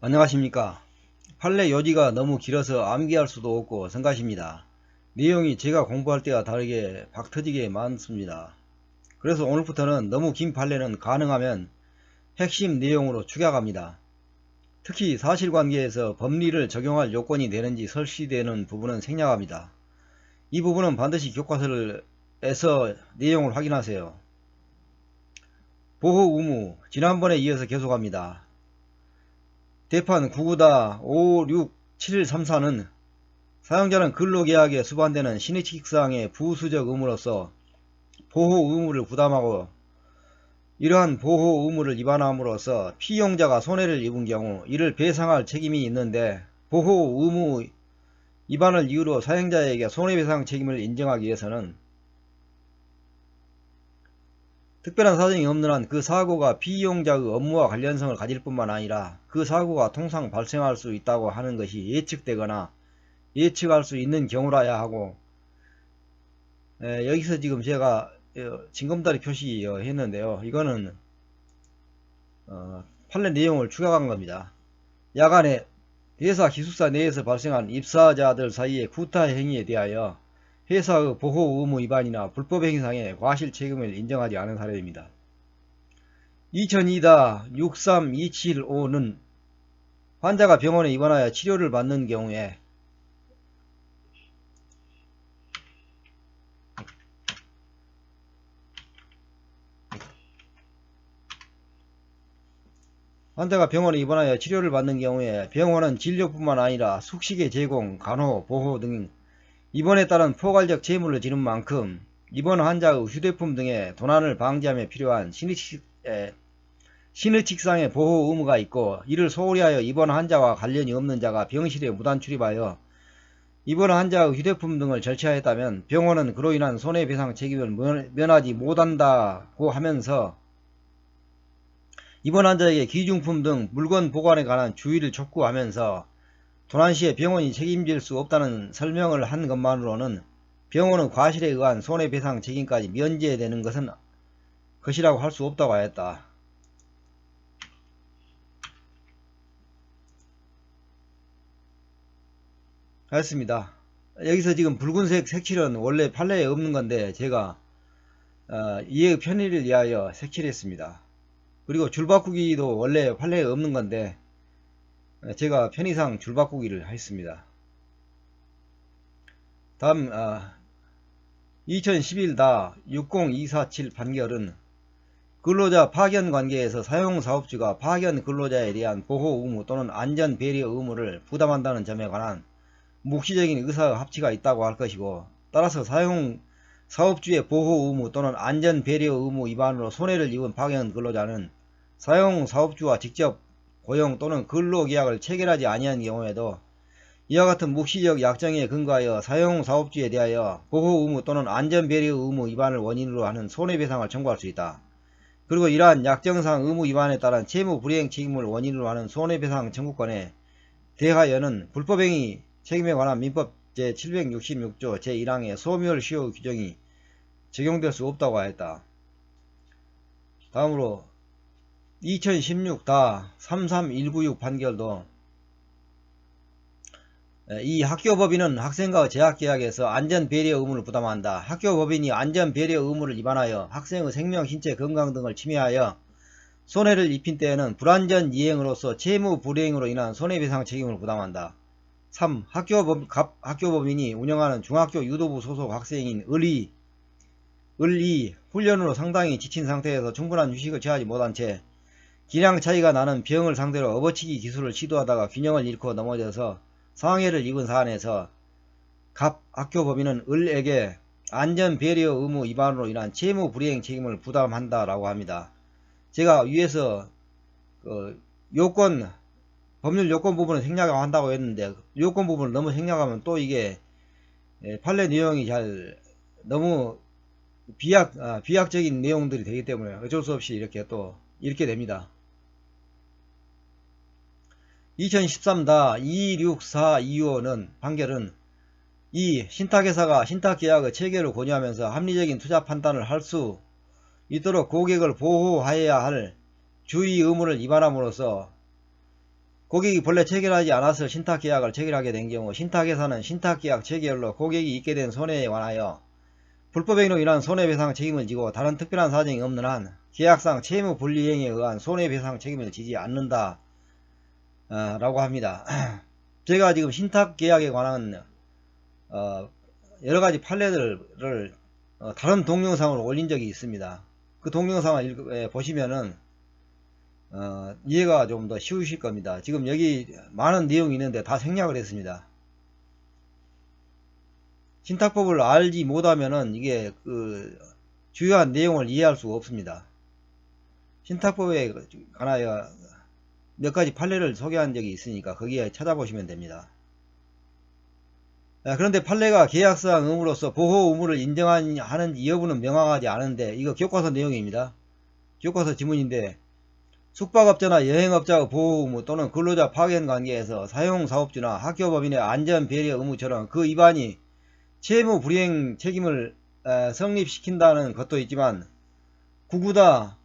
안녕하십니까. 판례 요지가 너무 길어서 암기할 수도 없고 성가십니다. 내용이 제가 공부할 때와 다르게 박터지게 많습니다. 그래서 오늘부터는 너무 긴 판례는 가능하면 핵심 내용으로 축약합니다. 특히 사실관계에서 법리를 적용할 요건이 되는지 설시되는 부분은 생략합니다. 이 부분은 반드시 교과서에서 내용을 확인하세요. 보호 의무 지난번에 이어서 계속합니다. 대판 99-56734는 사용자는 근로계약에 수반되는 신의칙상의 부수적 의무로서 보호 의무를 부담하고 이러한 보호 의무를 위반함으로써 피용자가 손해를 입은 경우 이를 배상할 책임이 있는데, 보호 의무 위반을 이유로 사용자에게 손해배상 책임을 인정하기 위해서는 특별한 사정이 없는 한 그 사고가 피이용자의 업무와 관련성을 가질 뿐만 아니라 그 사고가 통상 발생할 수 있다고 하는 것이 예측되거나 예측할 수 있는 경우라야 하고, 여기서 지금 제가 징검다리 표시했는데요. 이거는 판례 내용을 추가한 겁니다. 야간에 회사 기숙사 내에서 발생한 입사자들 사이의 구타 행위에 대하여 회사의 보호 의무 위반이나 불법 행위상의 과실 책임을 인정하지 않은 사례입니다. 2002-63275는 환자가 병원에 입원하여 치료를 받는 경우에 병원은 진료뿐만 아니라 숙식의 제공, 간호, 보호 등 입원에 따른 포괄적 채무를 지는 만큼 입원 환자의 휴대폰 등의 도난을 방지하며 필요한 신의칙상의 보호 의무가 있고, 이를 소홀히 하여 입원 환자와 관련이 없는 자가 병실에 무단 출입하여 입원 환자의 휴대폰 등을 절취하였다면 병원은 그로 인한 손해배상 책임을 면하지 못한다고 하면서 입원 환자에게 기중품 등 물건 보관에 관한 주의를 촉구하면서 도난 시에 병원이 책임질 수 없다는 설명을 한 것만으로는 병원의 과실에 의한 손해배상 책임까지 면제되는 것이라고 할 수 없다고 하였다. 하였습니다. 여기서 지금 붉은색 색칠은 원래 판례에 없는 건데 제가 이해의 편의를 위하여 색칠했습니다. 그리고 줄바꾸기도 원래 판례에 없는 건데 제가 편의상 줄바꾸기를 했습니다. 다음 2011-60247 판결은 근로자 파견 관계에서 사용사업주가 파견 근로자에 대한 보호 의무 또는 안전 배려 의무를 부담한다는 점에 관한 묵시적인 의사 합치가 있다고 할 것이고, 따라서 사용사업주의 보호 의무 또는 안전 배려 의무 위반으로 손해를 입은 파견 근로자는 사용사업주와 직접 고용 또는 근로계약을 체결하지 아니한 경우에도 이와 같은 묵시적 약정에 근거하여 사용사업주에 대하여 보호 의무 또는 안전 배려 의무 위반을 원인으로 하는 손해배상을 청구할 수 있다. 그리고 이러한 약정상 의무 위반에 따른 채무 불이행 책임을 원인으로 하는 손해배상 청구권에 대하여는 불법행위 책임에 관한 민법 제766조 제1항의 소멸시효 규정이 적용될 수 없다고 하였다. 다음으로 2016-33196 판결도 이 학교법인은 학생과의 재학계약에서 안전배려 의무를 부담한다. 학교법인이 안전배려 의무를 위반하여 학생의 생명, 신체, 건강 등을 침해하여 손해를 입힌 때에는 불완전 이행으로서 채무 불이행으로 인한 손해배상 책임을 부담한다. 3. 학교법인이 운영하는 중학교 유도부 소속 학생인 을이 훈련으로 상당히 지친 상태에서 충분한 휴식을 취하지 못한 채 기량 차이가 나는 병을 상대로 업어치기 기술을 시도하다가 균형을 잃고 넘어져서 상해를 입은 사안에서 학교법인은 을에게 안전배려 의무 위반으로 인한 채무 불이행 책임을 부담한다라고 합니다. 제가 위에서 법률 요건 부분은 생략한다고 했는데 요건 부분을 너무 생략하면 또 이게 판례 내용이 너무 비약적인 내용들이 되기 때문에 어쩔 수 없이 이렇게 또 읽게 됩니다. 2013-26425는 판결은 이 신탁회사가 신탁계약의 체결을 권유하면서 합리적인 투자 판단을 할 수 있도록 고객을 보호하여야 할 주의 의무를 위반함으로써 고객이 본래 체결하지 않았을 신탁계약을 체결하게 된 경우 신탁회사는 신탁계약 체결로 고객이 있게 된 손해에 관하여 불법행위로 인한 손해배상 책임을 지고 다른 특별한 사정이 없는 한 계약상 채무불이행에 의한 손해배상 책임을 지지 않는다 라고 합니다. 제가 지금 신탁계약에 관한 여러가지 판례들을 다른 동영상으로 올린 적이 있습니다. 그 동영상을 보시면은 이해가 좀 더 쉬우실 겁니다. 지금 여기 많은 내용이 있는데 다 생략을 했습니다. 신탁법을 알지 못하면은 이게 그 주요한 내용을 이해할 수가 없습니다. 신탁법에 관하여 몇 가지 판례를 소개한 적이 있으니까 거기에 찾아보시면 됩니다. 그런데 판례가 계약상 의무로서 보호 의무를 인정하는지 여부는 명확하지 않은데 이거 교과서 내용입니다. 교과서 지문인데 숙박업자나 여행업자의 보호 의무 또는 근로자 파견 관계에서 사용사업주나 학교법인의 안전배려 의무처럼 그 위반이 채무 불이행 책임을 성립시킨다는 것도 있지만 구구다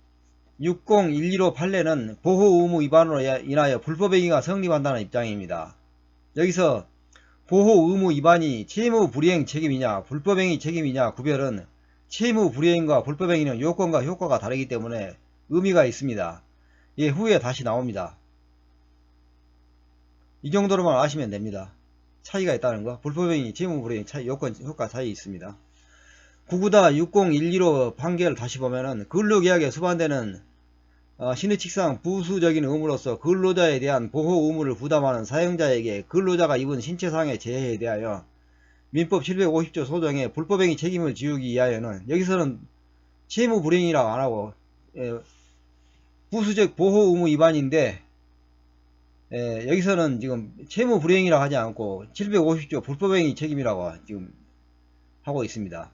6012로 판례는 보호 의무 위반으로 인하여 불법행위가 성립한다는 입장입니다. 여기서 보호 의무 위반이 채무 불이행 책임이냐 불법행위 책임이냐 구별은 채무 불이행과 불법행위는 요건과 효과가 다르기 때문에 의미가 있습니다. 예, 후에 다시 나옵니다. 이 정도로만 아시면 됩니다. 차이가 있다는 거. 불법행위, 채무불이행 차이, 요건, 효과 차이 있습니다. 99-6012로 판결을 다시 보면은 근로계약에 수반되는 신의칙상 부수적인 의무로서 근로자에 대한 보호 의무를 부담하는 사용자에게 근로자가 입은 신체상의 재해에 대하여 민법 750조 소정의 불법행위 책임을 지우기 위하여는 여기서는 채무불이행이라고 안하고 부수적 보호 의무 위반인데 여기서는 지금 채무불이행이라고 하지 않고 750조 불법행위 책임이라고 지금 하고 있습니다.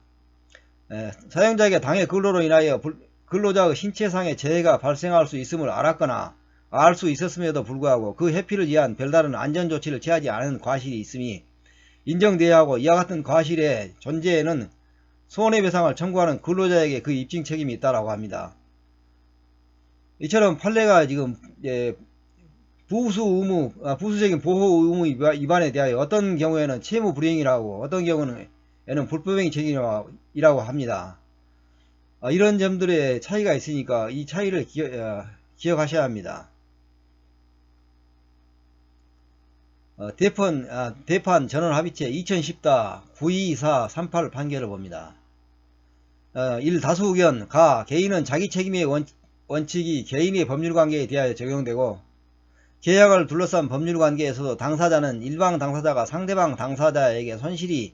사용자에게 당해 근로로 인하여 근로자의 신체상의 재해가 발생할 수 있음을 알았거나 알 수 있었음에도 불구하고 그 회피를 위한 별다른 안전조치를 취하지 않은 과실이 있음이 인정되어야 하고 이와 같은 과실의 존재에는 손해배상을 청구하는 근로자에게 그 입증 책임이 있다고 합니다. 이처럼 판례가 지금 부수적인 보호 의무 위반에 대하여 어떤 경우에는 채무불이행이라고 어떤 경우에는 불법행위 책임이라고 합니다. 이런 점들의 차이가 있으니까 이 차이를 기억하셔야 합니다. 대판 전원합의체 2010-92438 판결을 봅니다. 1. 다수 의견 가 개인은 자기 책임의 원칙이 개인의 법률관계에 대하여 적용되고 계약을 둘러싼 법률관계에서도 당사자는 일방 당사자가 상대방 당사자에게 손실이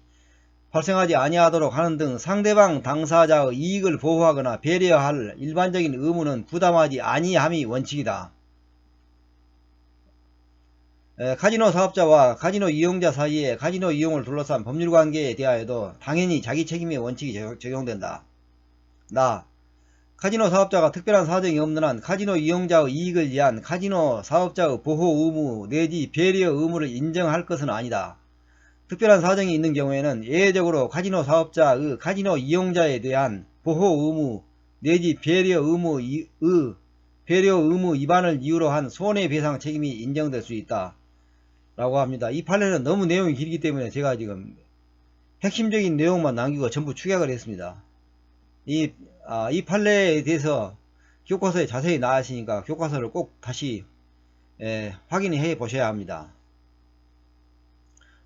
발생하지 아니하도록 하는 등 상대방 당사자의 이익을 보호하거나 배려할 일반적인 의무는 부담하지 아니함이 원칙이다. 카지노 사업자와 카지노 이용자 사이에 카지노 이용을 둘러싼 법률관계에 대하여도 당연히 자기 책임의 원칙이 적용된다. 카지노 사업자가 특별한 사정이 없는 한 카지노 이용자의 이익을 위한 카지노 사업자의 보호 의무 내지 배려 의무를 인정할 것은 아니다. 특별한 사정이 있는 경우에는 예외적으로 카지노 사업자의 카지노 이용자에 대한 보호 의무 내지 배려 의무 위반을 이유로 한 손해배상 책임이 인정될 수 있다 라고 합니다. 이 판례는 너무 내용이 길기 때문에 제가 지금 핵심적인 내용만 남기고 전부 축약을 했습니다. 이 판례에 대해서 교과서에 자세히 나왔으니까 교과서를 꼭 다시 확인해 보셔야 합니다.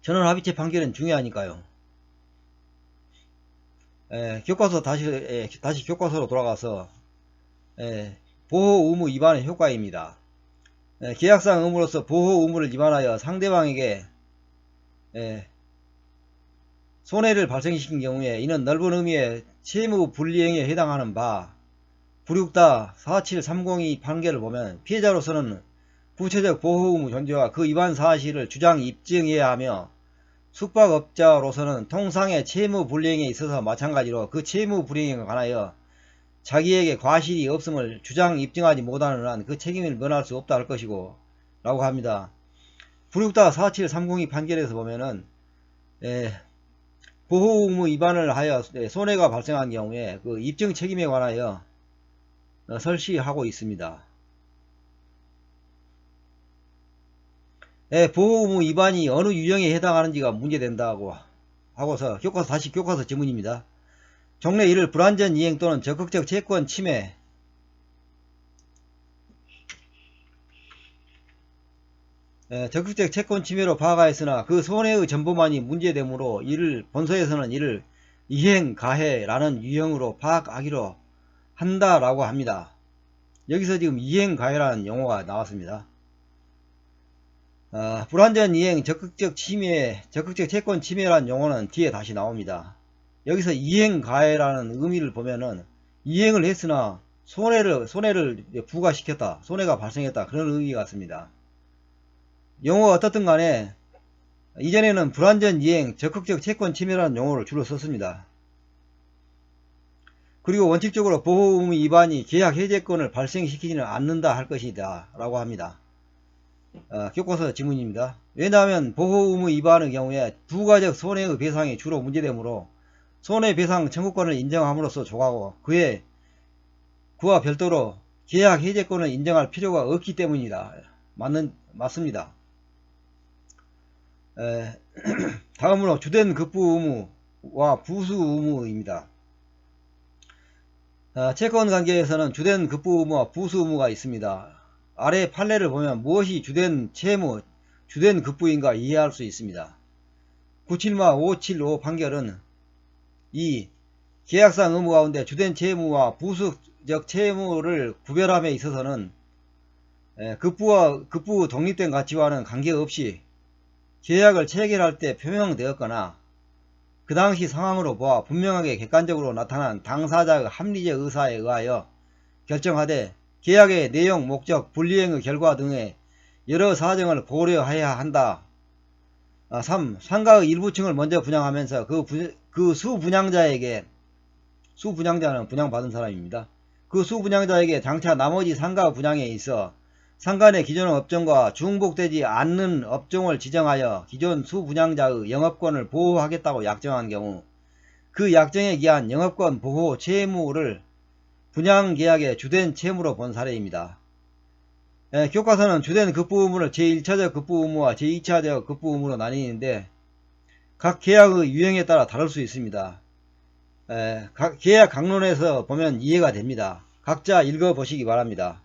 전원합의체 판결은 중요하니까요. 교과서 다시 교과서로 돌아가서 보호 의무 위반의 효과입니다. 계약상 의무로서 보호 의무를 위반하여 상대방에게 손해를 발생시킨 경우에 이는 넓은 의미의 채무 불이행에 해당하는 바 불육다 47302 판결을 보면 피해자로서는 구체적 보호 의무 존재와 그 위반 사실을 주장 입증해야 하며 숙박업자로서는 통상의 채무 불이행에 있어서 마찬가지로 그 채무 불이행에 관하여 자기에게 과실이 없음을 주장 입증하지 못하는 한 그 책임을 면할 수 없다 할 것이고 라고 합니다. 불육다 47302 판결에서 보면은 보호 의무 위반을 하여 손해가 발생한 경우에 그 입증 책임에 관하여 설시하고 있습니다. 보호의무 위반이 어느 유형에 해당하는지가 문제된다고 하고서 다시 교과서 지문입니다. 종래 1을 불완전 이행 또는 적극적 채권 침해, 적극적 채권 침해로 파악하였으나 그 손해의 전부만이 문제되므로 이를 본서에서는 이를 이행 가해라는 유형으로 파악하기로 한다라고 합니다. 여기서 지금 이행 가해라는 용어가 나왔습니다. 불완전 이행, 적극적 침해, 적극적 채권 침해라는 용어는 뒤에 다시 나옵니다. 여기서 이행 가해라는 의미를 보면은 이행을 했으나 손해를 부과시켰다, 손해가 발생했다, 그런 의미 같습니다. 용어가 어떻든 간에 이전에는 불완전 이행, 적극적 채권 침해라는 용어를 주로 썼습니다. 그리고 원칙적으로 보호의무 위반이 계약 해제권을 발생시키지는 않는다 할 것이다 라고 합니다. 교과서 지문입니다. 왜냐하면 보호의무 위반의 경우에 부가적 손해의 배상이 주로 문제되므로 손해배상 청구권을 인정함으로써 조가고 그와 별도로 계약 해제권을 인정할 필요가 없기 때문이다. 맞습니다. 다음으로 주된 급부 의무와 부수 의무입니다. 채권 관계에서는 주된 급부 의무와 부수 의무가 있습니다. 아래 판례를 보면 무엇이 주된 채무, 주된 급부인가 이해할 수 있습니다. 97-575 판결은 이 계약상 의무 가운데 주된 채무와 부수적 채무를 구별함에 있어서는 급부 독립된 가치와는 관계없이 계약을 체결할 때 표명되었거나 그 당시 상황으로 보아 분명하게 객관적으로 나타난 당사자의 합리적 의사에 의하여 결정하되 계약의 내용, 목적, 분리행의 결과 등의 여러 사정을 고려해야 한다. 3. 상가의 일부층을 먼저 분양하면서 그 수분양자에게, 수분양자는 분양받은 사람입니다. 그 수분양자에게 장차 나머지 상가 분양에 있어 상가 내 기존 업종과 중복되지 않는 업종을 지정하여 기존 수분양자의 영업권을 보호하겠다고 약정한 경우 그 약정에 기한 영업권 보호 채무를 분양계약의 주된 채무로 본 사례입니다. 교과서는 주된 급부 의무를 제1차적 급부 의무와 제2차적 급부 의무로 나뉘는데 각 계약의 유형에 따라 다를 수 있습니다. 각 계약 강론에서 보면 이해가 됩니다. 각자 읽어보시기 바랍니다.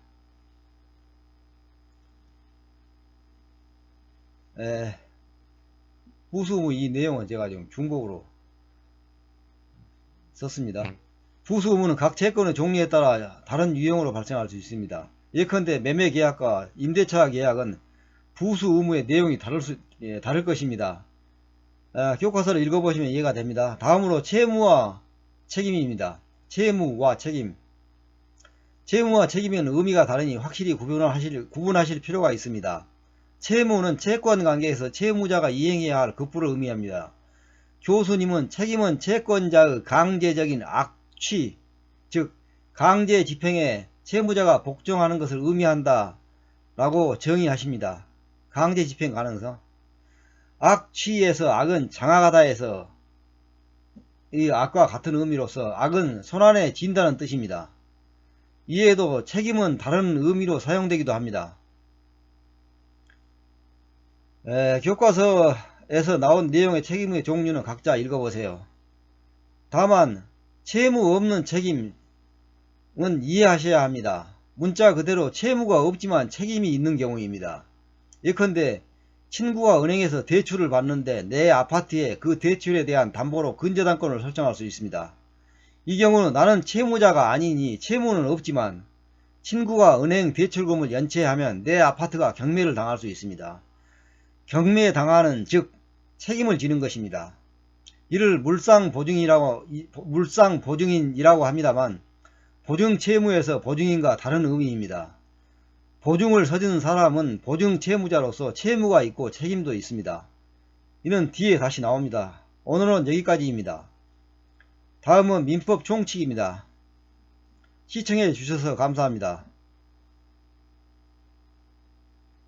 부수의무 이 내용은 제가 지금 중복으로 썼습니다. 부수의무는 각 채권의 종류에 따라 다른 유형으로 발생할 수 있습니다. 예컨대 매매계약과 임대차 계약은 부수의무의 내용이 다를 것입니다. 교과서를 읽어보시면 이해가 됩니다. 다음으로 채무와 책임입니다. 채무와 책임. 채무와 책임은 의미가 다르니 확실히 구분하실 필요가 있습니다. 채무는 채권 관계에서 채무자가 이행해야 할 급부를 의미합니다. 교수님은 책임은 채권자의 강제적인 악취, 즉 강제 집행에 채무자가 복종하는 것을 의미한다 라고 정의하십니다. 강제 집행 가능성. 악취에서 악은 장악하다에서 이 악과 같은 의미로서 악은 손안에 쥔다는 뜻입니다. 이에도 책임은 다른 의미로 사용되기도 합니다. 교과서에서 나온 내용의 책임의 종류는 각자 읽어보세요. 다만 채무 없는 책임은 이해하셔야 합니다. 문자 그대로 채무가 없지만 책임이 있는 경우입니다. 예컨대 친구가 은행에서 대출을 받는데 내 아파트에 그 대출에 대한 담보로 근저당권을 설정할 수 있습니다. 이 경우는 나는 채무자가 아니니 채무는 없지만 친구가 은행 대출금을 연체하면 내 아파트가 경매를 당할 수 있습니다. 경매에 당하는 즉 책임을 지는 것입니다. 이를 물상보증인이라고 합니다만 보증채무에서 보증인과 다른 의미입니다. 보증을 서준 사람은 보증채무자로서 채무가 있고 책임도 있습니다. 이는 뒤에 다시 나옵니다. 오늘은 여기까지입니다. 다음은 민법 총칙입니다. 시청해 주셔서 감사합니다.